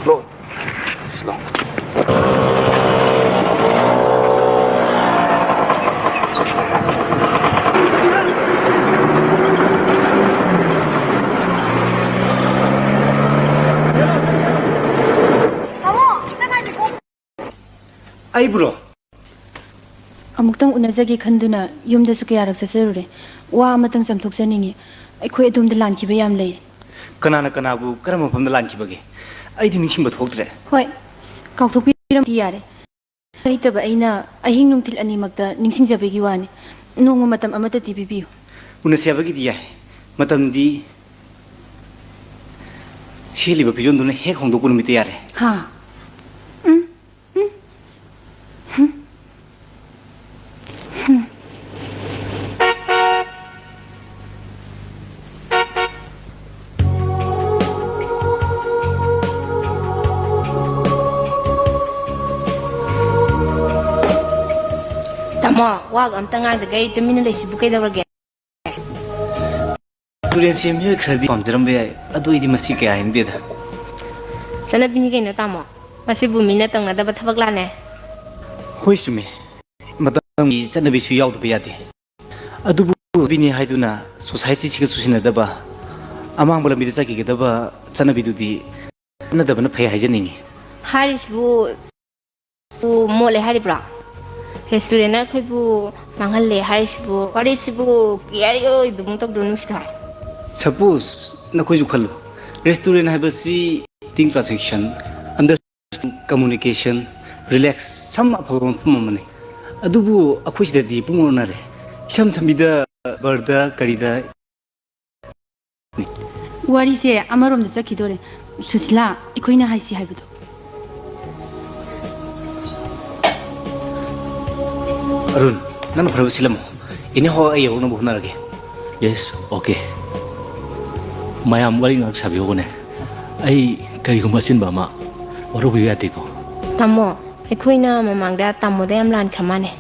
Slow. Slow. Ay bro. Amukhtang unajagi khanduna yumda su kyarak sasarure wa amatang samthok saningi aikhoi adumda lankiba yam lei Kanana kanabu karama famda lankibage ai di ningsimba thoktre hoi kaukthok piram ti yare aitaba aina ahing nungtil ani makta ningsingjabegi wani nongma matam amata ti bibiu unasiabagi di yai matam di seliba pijonduna hek hongdokun mite yare ha Tama, wag am tanga da gai tamina le sibu kai da warge. Tulen semyo khadi pamjaram be adu idi masi ke ainde da Sana bini kai na tama. Masibu mina tang na da bathabak la ne. hoi sume matam gi chana bisu yaw da yade adu bini haiduna society siga susina da ba amang bala mi da chaki ge da ba chana bidu di na da bana phai haijaningi Hari sibu su mo le hari bra. Restaurant na kai bu mangal le hari sibu kiyari yo idung tok dunu sita. suppose na khoi ju khalu restaurant haibasi think transaction understand communication relax sam apom pumamane adubu akhoi sida di pumona re sam samida barda karida wari se amarom da chakidore susila ikoina haisi haibudo arun nana pharabu silamo ini ho ayo no buhna rage Yes, okay. Mayam wali ngak sabi ko ne. Ay kay kumasin ba ma? Oro biyati ko. Tamo, ikoi na mamang da tamo da am lan khamane.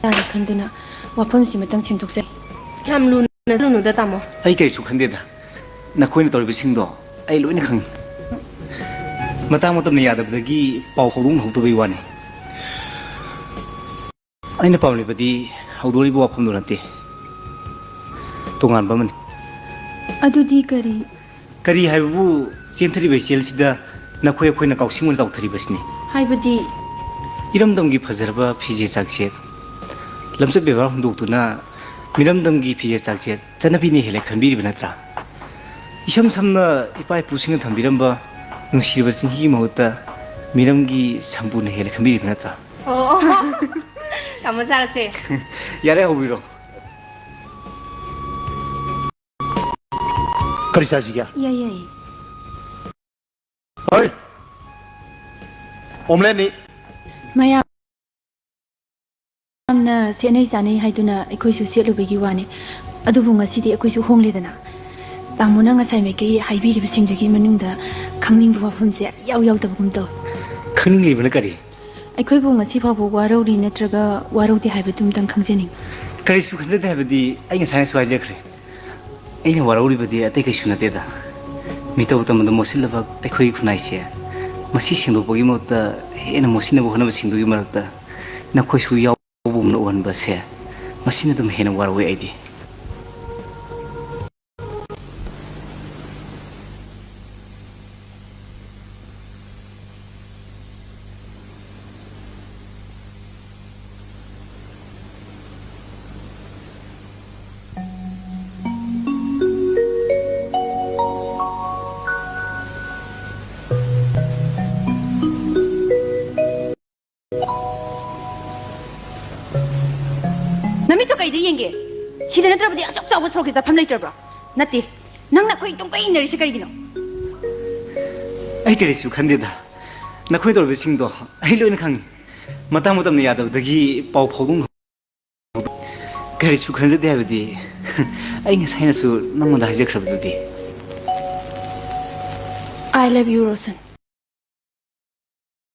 yara khanduna wafam si matang singthok sai Kam lu da tamo. ai kai su khande da na khoi na torbi sing do ai loina khang matang matam ne yadab dagi pau hodung hotu bai wani aina pawli badi hodori bo afam do nate tongan baman adudi kari kari haibu chenthari bai sel sida na khoi khoi na kausingol daw thari basni haibadi iramdamgi fajarba phije chakset lamse bewa hundukuna miramdamgi phije chakset chanabini hele khanbiri banatra isam samna ipai pusinga thambiramba nungsiba sinhi mahutta miramgi sambuna hele khanbiri banatra Oh. Tamo sara se. yare hobiro Karisasiga. yai Oi. Omelette ni. maya amna senai sanai haiduna ikoi su selubegi wani adubu ngasidi ikoi su hongledana tamuna ngasai meke haibiri bisingdugi manungda khangning wafum se yaw yaw tabugum to khangni bana kari aikoi bu ngasi phabu warori natraga warodi haibadum tang khangjening kari su khanjade habadi ai ngai su hajakre aina warauri badi atai kai sunate da mitaw tamda mosilaba aikhoi khunai se masi singdo bogi mota hena mosina bo hana singdugi marakta na khoi su yaw bu no wan ba se masina dum hena warwe aidi namito kai de yenge sida natrabadi asok chawa sroke ta phamlai trabra nati nangna khoi tung kai nari se kai gino ai kari su khande da na khoi dor bisingdo ai loina khang mata mutam ne yadaw dagi pau phodung kari su khanje de habadi ai ngai saina su nangma da hajakhrabdu di I love you Rosan